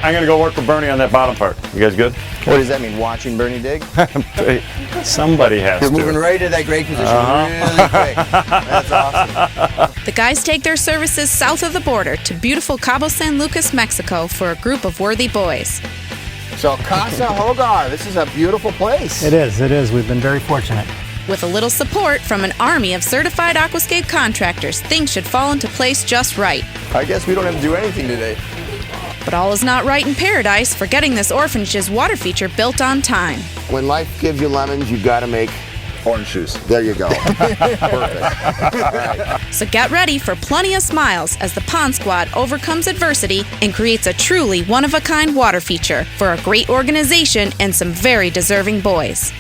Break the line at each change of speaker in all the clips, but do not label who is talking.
I'm going to go work with Bernie on that bottom part. You guys good?
What does that mean, watching Bernie dig?
Somebody has
He's
to.
moving right to that grade position really quick. That's awesome.
The guys take their services south of the border to beautiful Cabo San Lucas, Mexico for a group of worthy boys.
So Casa Hogar, this is a beautiful place.
It is. We've been very fortunate.
With a little support from an army of certified Aquascape contractors, things should fall into place just right.
I guess we don't have to do anything today.
But all is not right in paradise for getting this orphanage's water feature built on time.
When life gives you lemons, you've got to make orange juice. There you go. Perfect. All right.
So get ready for plenty of smiles as the Pond Squad overcomes adversity and creates a truly one-of-a-kind water feature for a great organization and some very deserving boys.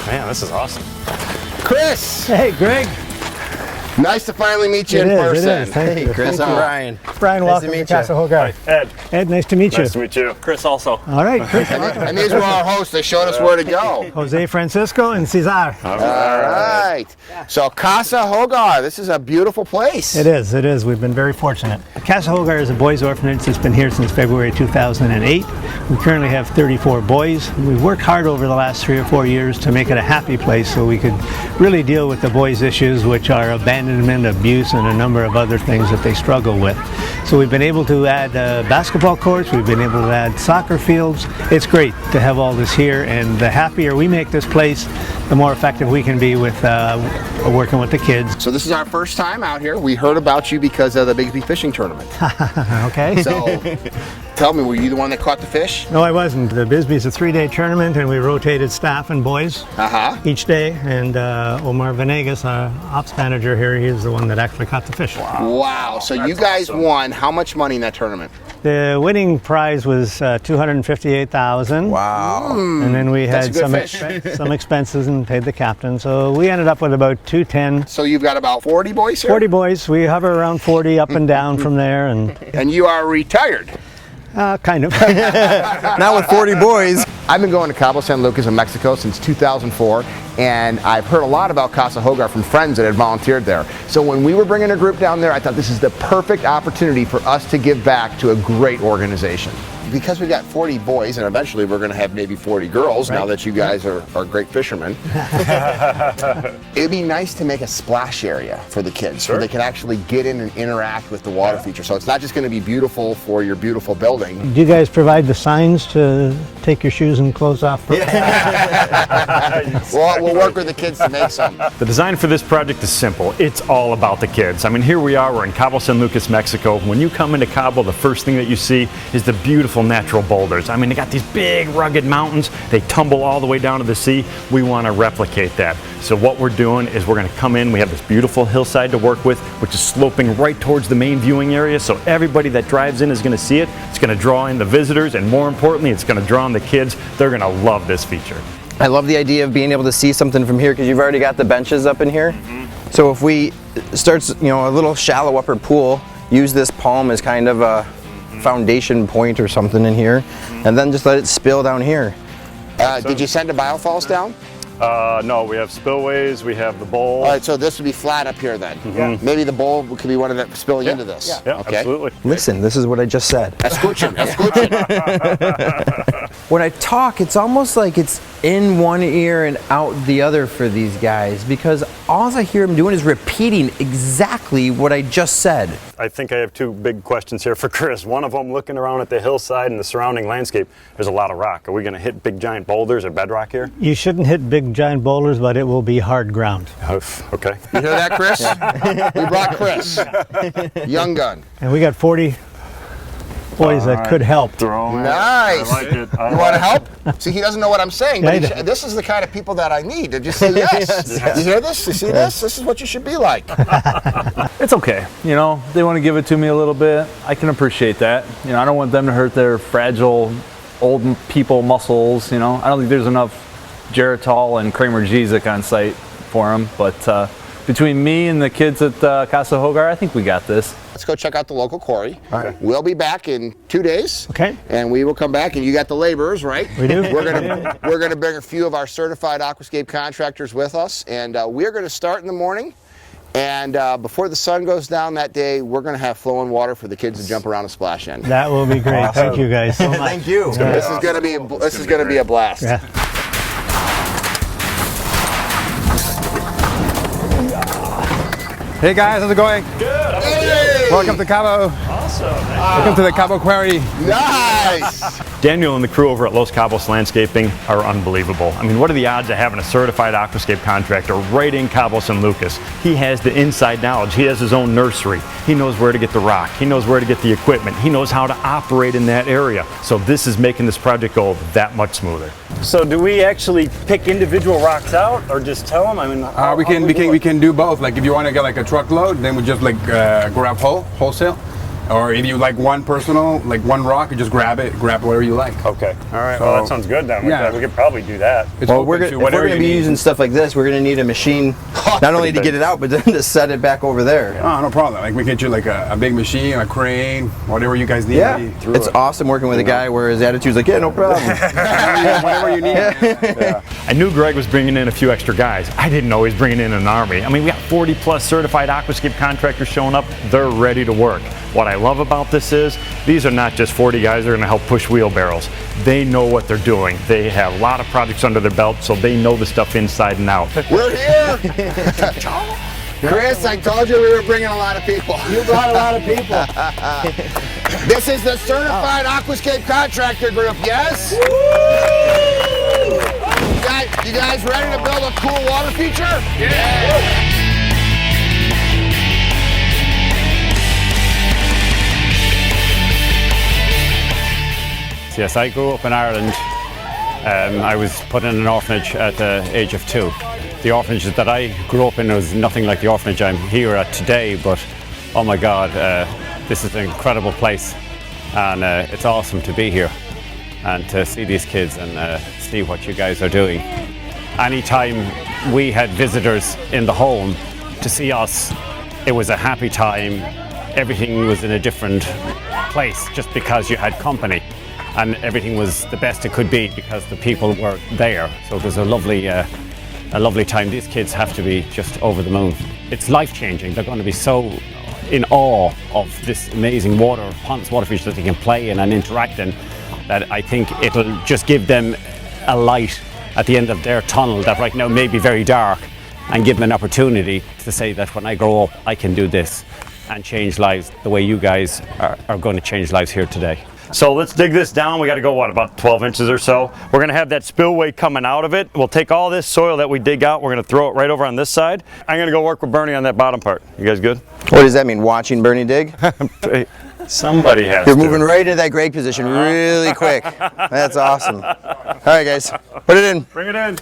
Man, this is awesome.
Chris!
Hey, Greg.
Nice to finally meet you in person.
It is. Thank you.
Chris, I'm Brian.
Brian,
Nice
welcome
to
to
meet you.
Casa Hogar.
Ed.
Ed, nice to meet you.
Nice to meet you. Chris also.
All right, Chris.
And these were our hosts. They showed us where to go.
Jose Francisco and Cesar.
All right. So Casa Hogar, this is a beautiful place.
It is. We've been very fortunate. Casa Hogar is a boys' orphanage that's been here since February 2008. We currently have 34 boys. We've worked hard over the last 3 or 4 years to make it a happy place so we could really deal with the boys' issues, which are abandonment, abuse, and a number of other things that they struggle with. So we've been able to add basketball courts, we've been able to add soccer fields. It's great to have all this here, and the happier we make this place, the more effective we can be with working with the kids.
So this is our first time out here. We heard about you because of the Bigsby Fishing Tournament.
Okay.
So tell me, were you the one that caught the fish?
No, I wasn't. The Bisbee is a 3-day tournament, and we rotated staff and boys each day. And Omar Venegas, our ops manager here, he's the one that actually caught the fish.
Wow. So you guys won how much money in that tournament?
The winning prize was $258,000.
Wow.
And then we had
That's a good fish.
some expenses and paid the captain. So we ended up with about $210.
So you've got about 40 boys here?
40 boys. We hover around 40 up and down from there.
And you are retired?
Kind of.
Not with 40 boys. I've been going to Cabo San Lucas in Mexico since 2004, and I've heard a lot about Casa Hogar from friends that had volunteered there. So when we were bringing a group down there, I thought this is the perfect opportunity for us to give back to a great organization. Because we've got 40 boys, and eventually we're going to have maybe 40 girls, now that you guys are great fishermen. It'd be nice to make a splash area for the kids, so they can actually get in and interact with the water feature. So it's not just going to be beautiful for your beautiful building.
Do you guys provide the signs to take your shoes and clothes off?
We'll work with the kids to make some.
The design for this project is simple. It's all about the kids. I mean, here we are, we're in Cabo San Lucas, Mexico. When you come into Cabo, the first thing that you see is the beautiful natural boulders. I mean, they got these big rugged mountains. They tumble all the way down to the sea. We want to replicate that. So what we're doing is we're going to come in. We have this beautiful hillside to work with, which is sloping right towards the main viewing area. So everybody that drives in is going to see it. It's going to draw in the visitors, and more importantly, it's going to draw in the kids. They're going to love this feature.
I love the idea of being able to see something from here because you've already got the benches up in here. So if we start, a little shallow upper pool, use this palm as kind of a foundation point or something in here, and then just let it spill down here.
Did you send the biofalls down?
No, we have spillways, we have the bowl.
All right, so this would be flat up here then. Maybe the bowl could be one of them spilling into this.
Yeah,
okay.
Absolutely.
Listen, this is what I just said.
Escuchen.
When I talk, it's almost like it's in one ear and out the other for these guys because all I hear them doing is repeating exactly what I just said.
I think I have two big questions here for Chris. One of them, looking around at the hillside and the surrounding landscape, there's a lot of rock. Are we going to hit big giant boulders or bedrock here?
You shouldn't hit big giant boulders, but it will be hard ground.
Okay.
You hear that, Chris? We brought Chris. Young gun.
And we got 40 boys that could help.
Nice.
I like it.
You want to help? See, he doesn't know what I'm saying, but this is the kind of people that I need to just say yes. You hear this? You see this? This is what you should be like.
It's okay. They want to give it to me a little bit. I can appreciate that. I don't want them to hurt their fragile old people muscles, you know. I don't think there's enough Geritol and Kramer Jezik on site for them, but between me and the kids at Casa Hogar, I think we got this.
Let's go check out the local quarry.
All right.
We'll be back in 2 days.
Okay.
And we will come back, and you got the laborers, right?
We do.
We're gonna bring a few of our certified Aquascape contractors with us, and we're gonna start in the morning. And before the sun goes down that day, we're gonna have flowing water for the kids to jump around and splash in.
That will be great.
Awesome.
Thank you guys so much.
Thank you.
This is gonna be a blast.
Yeah.
Hey guys, how's it going?
Good. Hey!
Welcome to Cabo.
Awesome.
Welcome to the Cabo Quarry.
Nice.
Daniel and the crew over at Los Cabos Landscaping are unbelievable. I mean, what are the odds of having a certified Aquascape contractor right in Cabo San Lucas? He has the inside knowledge. He has his own nursery. He knows where to get the rock. He knows where to get the equipment. He knows how to operate in that area. So this is making this project go that much smoother. So do we actually pick individual rocks out or just tell them? I mean,
We can do both. Like if you want to get like a truckload, then we just like grab wholesale. Or if you like one personal, like one rock, you just grab whatever you like.
Okay. All right.
So,
well, that sounds good then.
yeah.
We could probably do that.
It's
Well,
open to
if we're
whatever
going to
you
be
need.
using stuff like this, we're going to need a machine, not only to get it out, but then to set it back over there.
Oh, no problem. Like we get you like a big machine, a crane, whatever you guys need.
Yeah,
Through
it's
it.
awesome working with a guy where his attitude's like, yeah, no problem.
Whatever you need. Yeah.
I knew Greg was bringing in a few extra guys. I didn't know he was bringing in an army. I mean, we got 40 plus certified Aquascape contractors showing up. They're ready to work. What I love about this is these are not just 40 guys that are going to help push wheelbarrows. They know what they're doing. They have a lot of projects under their belt, so they know the stuff inside and out.
We're here. Chris, I told you we were bringing a lot of people.
You brought a lot of people.
This is the certified Aquascape contractor group, yes? You guys ready to build a cool water feature? Yeah.
Yes, I grew up in Ireland. I was put in an orphanage at the age of 2. The orphanage that I grew up in was nothing like the orphanage I'm here at today, but oh my God, this is an incredible place, and it's awesome to be here and to see these kids and see what you guys are doing. Anytime we had visitors in the home to see us, it was a happy time. Everything was in a different place just because you had company. And everything was the best it could be because the people were there. So it was a lovely time. These kids have to be just over the moon. It's life-changing. They're going to be so in awe of this amazing ponds, water features that they can play in and interact in, that I think it'll just give them a light at the end of their tunnel that right now may be very dark, and give them an opportunity to say that when I grow up, I can do this and change lives the way you guys are going to change lives here today.
So let's dig this down. We got to go, about 12 inches or so. We're going to have that spillway coming out of it. We'll take all this soil that we dig out. We're going to throw it right over on this side. I'm going to go work with Bernie on that bottom part. You guys good?
What does that mean, watching Bernie dig?
Somebody has
You're
to.
moving right into that grade position really quick. That's awesome. All right, guys, put it in.
Bring it in.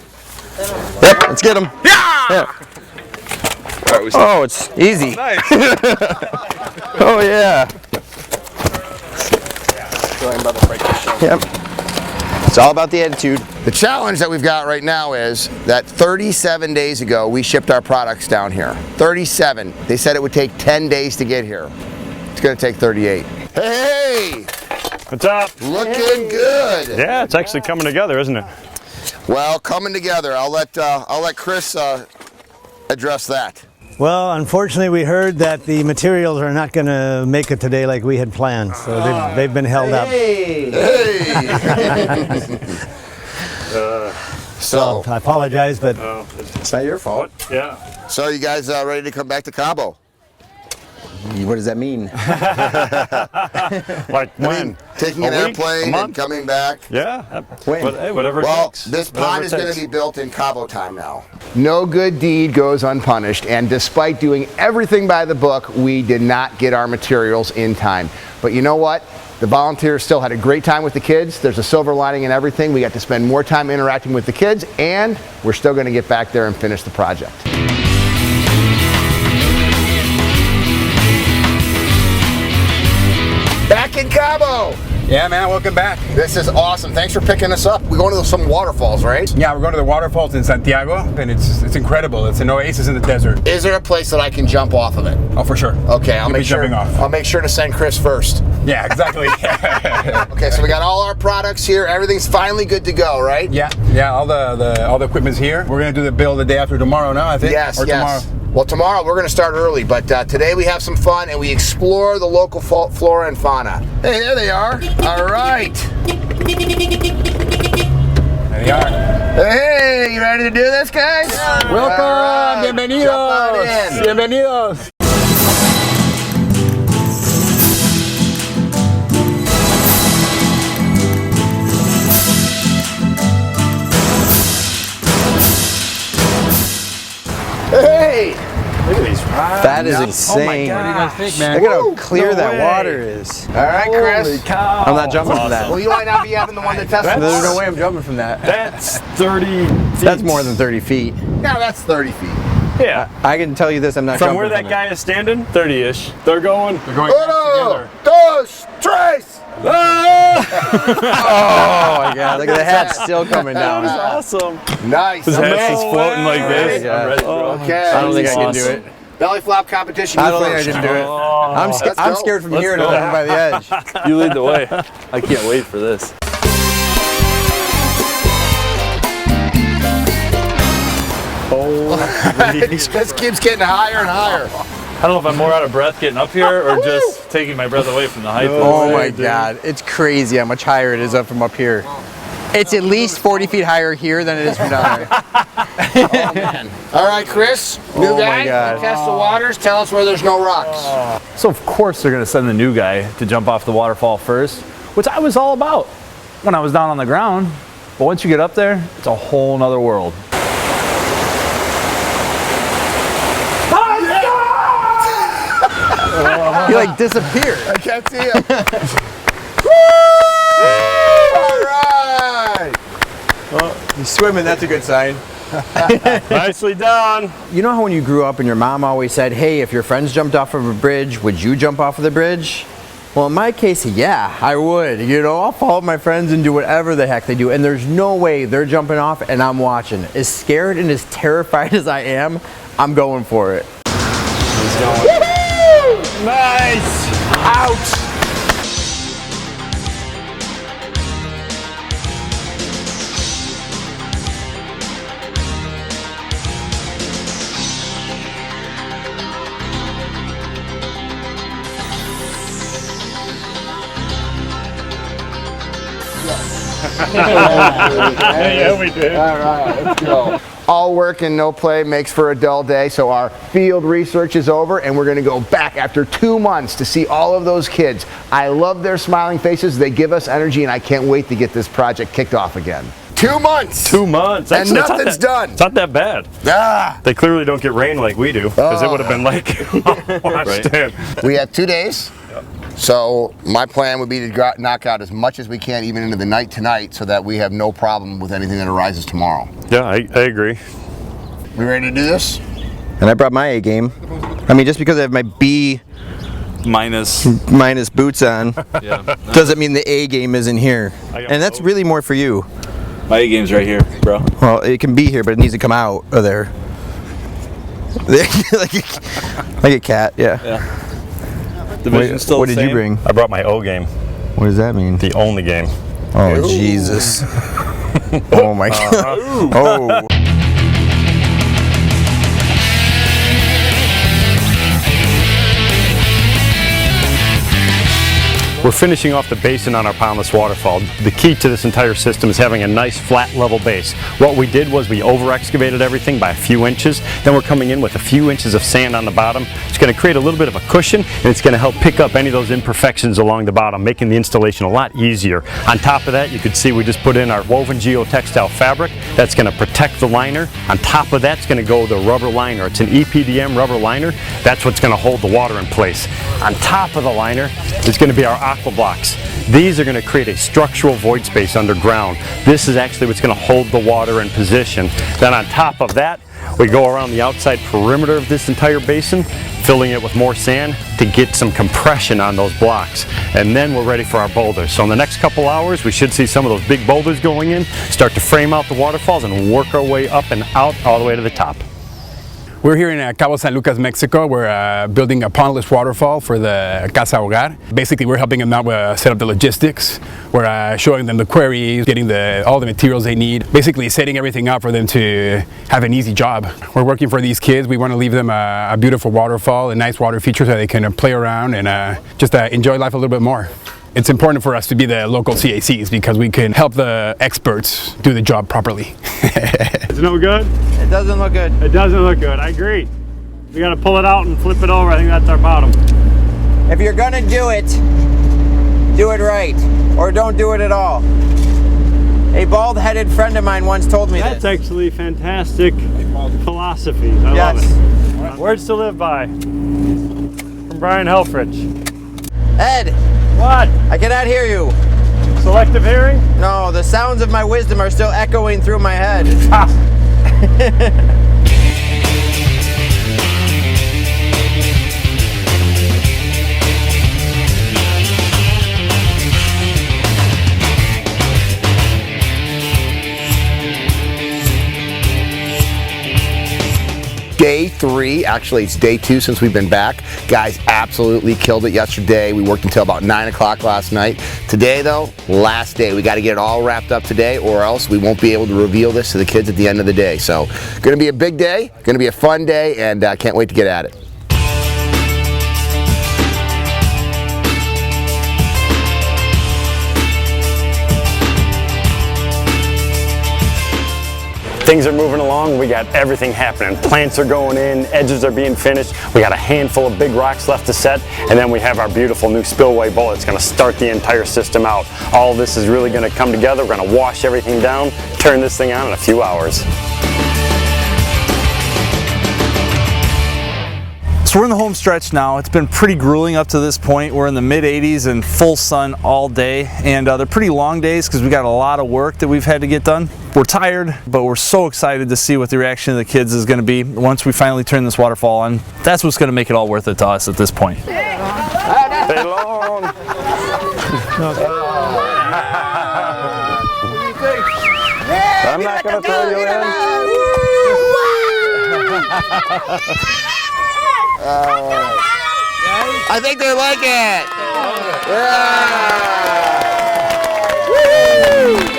Yep, let's get him. Yeah! Oh, it's easy.
Nice.
Oh, yeah. Yep. It's all about the attitude.
The challenge that we've got right now is that 37 days ago we shipped our products down here. 37. They said it would take 10 days to get here. It's going to take 38. Hey!
What's up?
Looking good.
Yeah, it's actually coming together, isn't it?
Well, coming together. I'll let Chris address that.
Well, unfortunately, we heard that the materials are not going to make it today like we had planned, so they've been held up.
Hey! So
I apologize, but
It's not your fault.
Yeah.
So you guys ready to come back to Cabo?
What does that mean?
Like when?
Taking
A
an
week? A
airplane and
month?
coming back?
Yeah.
When?
Whatever it
Well,
takes.
this
Whatever
pond
it
is going to
takes.
be built in Cabo time now. No good deed goes unpunished, and despite doing everything by the book, we did not get our materials in time. But you know what? The volunteers still had a great time with the kids. There's a silver lining in everything. We got to spend more time interacting with the kids, and we're still going to get back there and finish the project. Back in Cabo!
Yeah, man, welcome back.
This is awesome. Thanks for picking us up. We're going to some waterfalls, right?
Yeah, we're going to the Waterfalls in Santiago, and it's incredible. It's an oasis in the desert.
Is there a place that I can jump off of it?
Oh, for sure.
Okay, I'll
You'll
make
be
sure.
jumping off.
I'll make sure to send Chris first.
Yeah, exactly.
Okay, so we got all our products here. Everything's finally good to go, right?
Yeah, all the equipment's here. We're gonna do the build the day after tomorrow, no? I think.
Yes,
or
yes.
tomorrow.
Well, tomorrow we're going to start early, but today we have some fun and we explore the local flora and fauna. Hey, there they are. All right.
There they are.
Hey, you ready to do this, guys?
Welcome,
All right.
bienvenidos.
Jump on in.
Bienvenidos.
Hey!
Look at these rides.
That is insane.
Oh my God.
What do you guys think, man?
Look at how clear
no
that
way.
water is.
All right, Chris.
Holy cow.
I'm not jumping from that.
Well, you might not be having the one that tests.
There's no way I'm jumping from that.
That's 30 feet.
That's more than 30 feet.
No, that's 30 feet.
Yeah.
I can tell you this, I'm not
From
jumping
where that
from
guy is standing, 30-ish. They're going.
We're going
Uno,
together.
dos, tres.
it. Oh my God, look at the hat still coming down.
Awesome.
Nice.
His hat's just
Okay.
floating like this.
I'm ready,
bro.
Okay.
I don't think I can do it.
Belly flop competition.
I
you
don't think I
first.
can do it. I'm
go.
scared from
Let's
here to
go.
over by the edge.
You lead the way. I can't wait for this.
This keeps getting higher and higher.
I don't know if I'm more out of breath getting up here or just taking my breath away from the height.
Oh my God, it's crazy how much higher it is up from up here. It's at least 40 feet higher here than it is from down there.
All right, Chris, new
Oh my
guy,
God.
test the waters. Tell us where there's no rocks.
So of course they're gonna send the new guy to jump off the waterfall first, which I was all about when I was down on the ground. But once you get up there, it's a whole nother world.
He like disappeared.
I can't see him. All right.
He's swimming, that's a good sign.
Nicely done.
You know how when you grew up and your mom always said, hey, if your friends jumped off of a bridge, would you jump off of the bridge? Well, in my case, yeah, I would. You know, I'll follow my friends and do whatever the heck they do. And there's no way they're jumping off and I'm watching. As scared and as terrified as I am, I'm going for it.
Nice.
Out.
Yeah, we did.
All right, let's go. All work and no play makes for a dull day, so our field research is over and we're going to go back after 2 months to see all of those kids. I love their smiling faces. They give us energy and I can't wait to get this project kicked off again. 2 months!
2 months.
And
Actually, it's not
nothing's
that-
done.
It's not that bad.
Ah,
They clearly don't get rain like we do, because it would have been like washed in.
we have 2 days. So my plan would be to knock out as much as we can even into the night tonight so that we have no problem with anything that arises tomorrow.
Yeah, I agree.
We ready to do this?
And I brought my A game. I mean, just because I have my B
Minus.
boots on, doesn't mean the A game isn't here. And that's really more for you.
My A game's right here, bro.
Well, it can be here, but it needs to come out of there. like a cat, yeah.
Division's still
What
the
did you
same.
bring?
I brought my O game,
What does that mean?
the only game.
Oh, Jesus. Oh, my God. Oh.
We're finishing off the basin on our pondless waterfall. The key to this entire system is having a nice flat level base. What we did was we over excavated everything by a few inches. Then we're coming in with a few inches of sand on the bottom. It's going to create a little bit of a cushion and it's going to help pick up any of those imperfections along the bottom, making the installation a lot easier. On top of that, you can see we just put in our woven geotextile fabric. That's going to protect the liner. On top of that's going to go the rubber liner. It's an EPDM rubber liner. That's what's going to hold the water in place. On top of the liner is going to be our aqua blocks. These are going to create a structural void space underground. This is actually what's going to hold the water in position. Then on top of that, we go around the outside perimeter of this entire basin, filling it with more sand to get some compression on those blocks. And then we're ready for our boulders. So in the next couple hours, we should see some of those big boulders going in, start to frame out the waterfalls and work our way up and out all the way to the top.
We're here in Cabo San Lucas, Mexico. We're building a pondless waterfall for the Casa Hogar. Basically, we're helping them out set up the logistics. We're showing them the quarries, getting all the materials they need, basically setting everything up for them to have an easy job. We're working for these kids. We want to leave them a beautiful waterfall, a nice water feature so they can play around and just enjoy life a little bit more. It's important for us to be the local CACs because we can help the experts do the job properly.
Is it no good?
It doesn't look good.
It doesn't look good, I agree. We got to pull it out and flip it over. I think that's our bottom.
If you're gonna do it right, or don't do it at all. A bald-headed friend of mine once told me
That's
this.
actually fantastic philosophy. I love it. Words to live by. From Brian Helfrich.
Ed,
What?
I cannot hear you.
Selective hearing?
No, the sounds of my wisdom are still echoing through my head.
Day 3, actually it's day 2 since we've been back. Guys absolutely killed it yesterday. We worked until about 9 o'clock last night. Today though, last day. We got to get it all wrapped up today or else we won't be able to reveal this to the kids at the end of the day. So, going to be a big day, going to be a fun day, and can't wait to get at it.
Things are moving along. We got everything happening. Plants are going in, edges are being finished. We got a handful of big rocks left to set, and then we have our beautiful new spillway bowl. It's going to start the entire system out. All of this is really going to come together. We're going to wash everything down, turn this thing on in a few hours.
So we're in the home stretch now. It's been pretty grueling up to this point. We're in the mid 80s and full sun all day, and they're pretty long days because we got a lot of work that we've had to get done. We're tired, but we're so excited to see what the reaction of the kids is going to be once we finally turn this waterfall on. That's what's going to make it all worth it to us at this point.
Stay long. I'm not going to throw you in.
I think they like it. Yeah. Woo!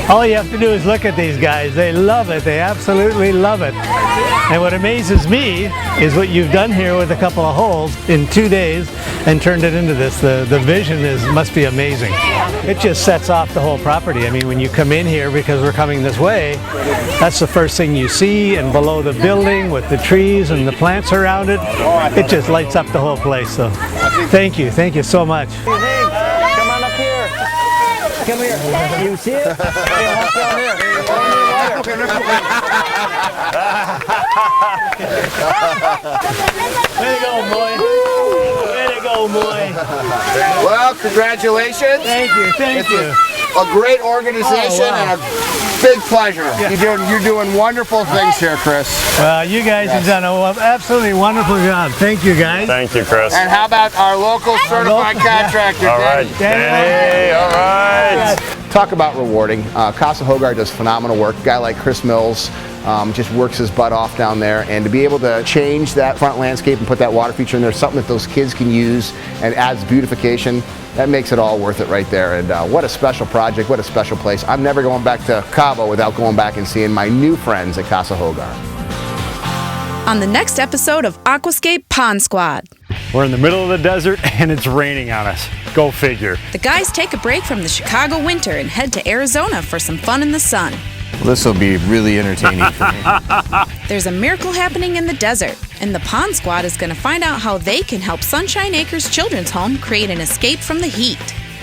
All you have to do is look at these guys. They love it. They absolutely love it. And what amazes me is what you've done here with a couple of holes in 2 days and turned it into this. The vision must be amazing. It just sets off the whole property. I mean, when you come in here, because we're coming this way, that's the first thing you see, and below the building with the trees and the plants around it, it just lights up the whole place. So thank you so much.
Come on up here. Come here. You see it? Hey, walk down here.
Way to go, boy. Way to go, boy.
Well, congratulations.
Thank you.
A great organization and a big pleasure. Yeah. You're doing wonderful things here, Chris.
You guys have done an absolutely wonderful job. Thank you, guys.
Thank you, Chris.
And how about our local certified contractor,
All right, Danny. All right.
Talk about rewarding. Casa Hogar does phenomenal work. A guy like Chris Mills just works his butt off down there, and to be able to change that front landscape and put that water feature in there, something that those kids can use and adds beautification, that makes it all worth it right there. And what a special project, what a special place. I'm never going back to Cabo without going back and seeing my new friends at Casa Hogar.
On the next episode of Aquascape Pond Squad.
We're in the middle of the desert and it's raining on us. Go figure.
The guys take a break from the Chicago winter and head to Arizona for some fun in the sun.
This will be really entertaining for me.
There's a miracle happening in the desert, and the Pond Squad is going to find out how they can help Sunshine Acres Children's Home create an escape from the heat.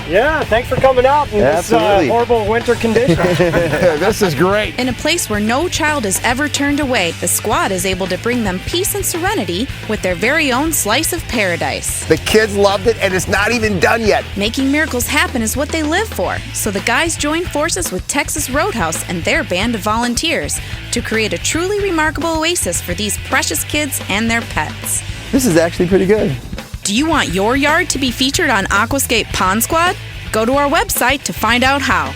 Yeah, thanks for coming out in this horrible winter condition.
This is great.
In a place where no child is ever turned away, the squad is able to bring them peace and serenity with their very own slice of paradise.
The kids loved it, and it's not even done yet.
Making miracles happen is what they live for, so the guys join forces with Texas Roadhouse and their band of volunteers to create a truly remarkable oasis for these precious kids and their pets.
This is actually pretty good.
Do you want your yard to be featured on Aquascape Pond Squad? Go to our website to find out how.